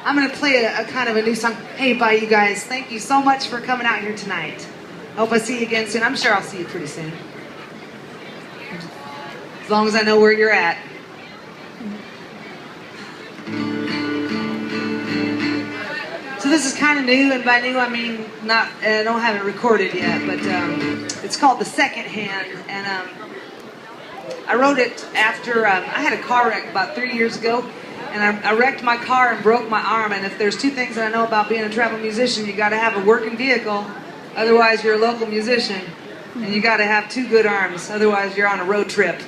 I'm going to play a kind of a new song. Hey, bye, you guys. Thank you so much for coming out here tonight. Hope I see you again soon. I'm sure I'll see you pretty soon. As long as I know where you're at. So this is kind of new, and by new I mean not. I don't have it recorded yet, but it's called The Second Hand, and I wrote it after I had a car wreck about 3 years ago, and I wrecked my car and broke my arm. And if there's two things that I know about being a travel musician, you got to have a working vehicle, otherwise you're a local musician, and you got to have two good arms, otherwise you're on a road trip.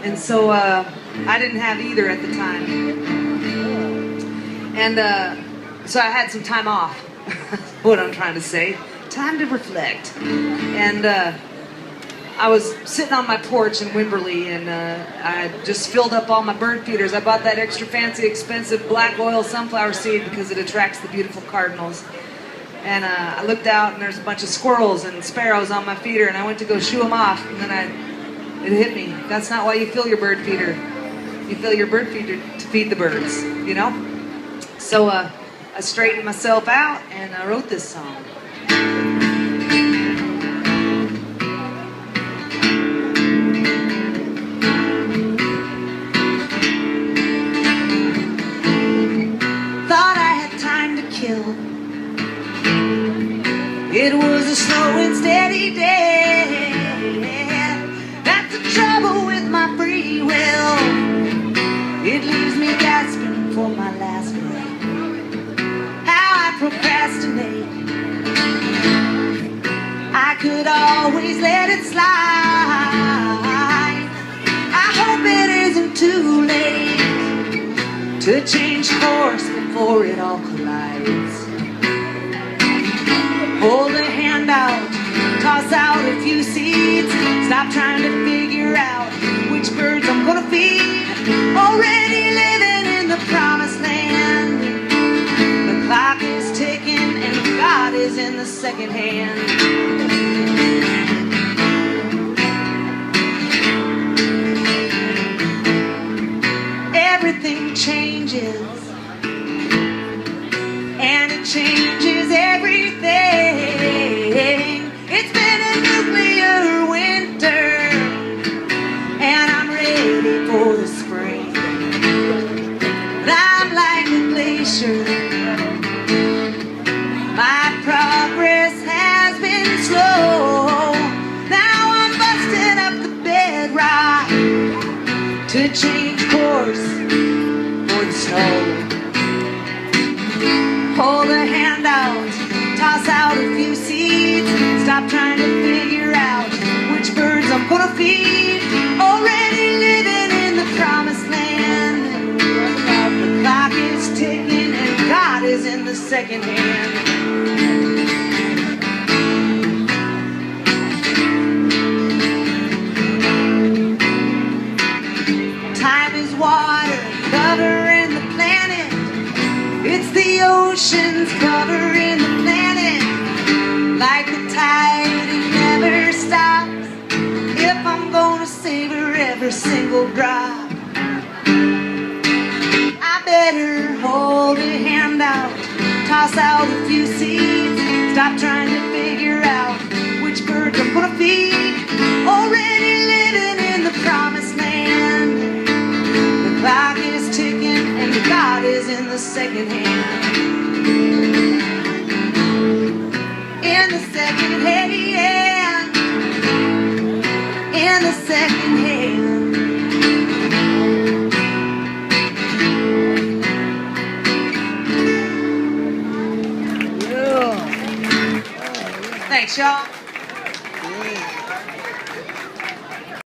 And so I didn't have either at the time, and so I had some time off. What I'm trying to say, time to reflect. And I was sitting on my porch in Wimberley, and I just filled up all my bird feeders. I bought that extra fancy, expensive black oil sunflower seed because it attracts the beautiful cardinals. And I looked out, and there's a bunch of squirrels and sparrows on my feeder, and I went to go shoo them off, and then it hit me. That's not why you fill your bird feeder. You fill your bird feeder to feed the birds, you know? So I straightened myself out, and I wrote this song. Thought I had time to kill. It was a slow and steady day. That's the trouble with my free will. It leaves me gasping for my last breath. How I procrastinate. I could always let it slide. I hope it isn't too late to change course before it all collides. Hold a hand out, toss out a few seeds. Stop trying to figure out which birds I'm gonna feed. Already living in the promised land. The clock is ticking and God is in the second hand. Everything changes, and it changes everything. It's been a nuclear winter, and I'm ready for the spring. But I'm like a glacier. My progress has been slow. Now I'm busting up the bedrock to change course for the snow. Hold a hand out, toss out a few seeds. Stop trying to figure out which birds I'm gonna feed. Already living in the promised land. The clock is ticking and God is in the second hand. Time is water covering the planet. It's the oceans covering the planet. Like the tide, it never stops. If I'm gonna savor every single drop, I better hold a hand out, toss out a few seeds. Stop trying to figure out which birds I'm gonna feed. Already living in the promised land. The clock is ticking and God is in the second hand. In the second hand. In the second hand. Yeah. Thanks, y'all.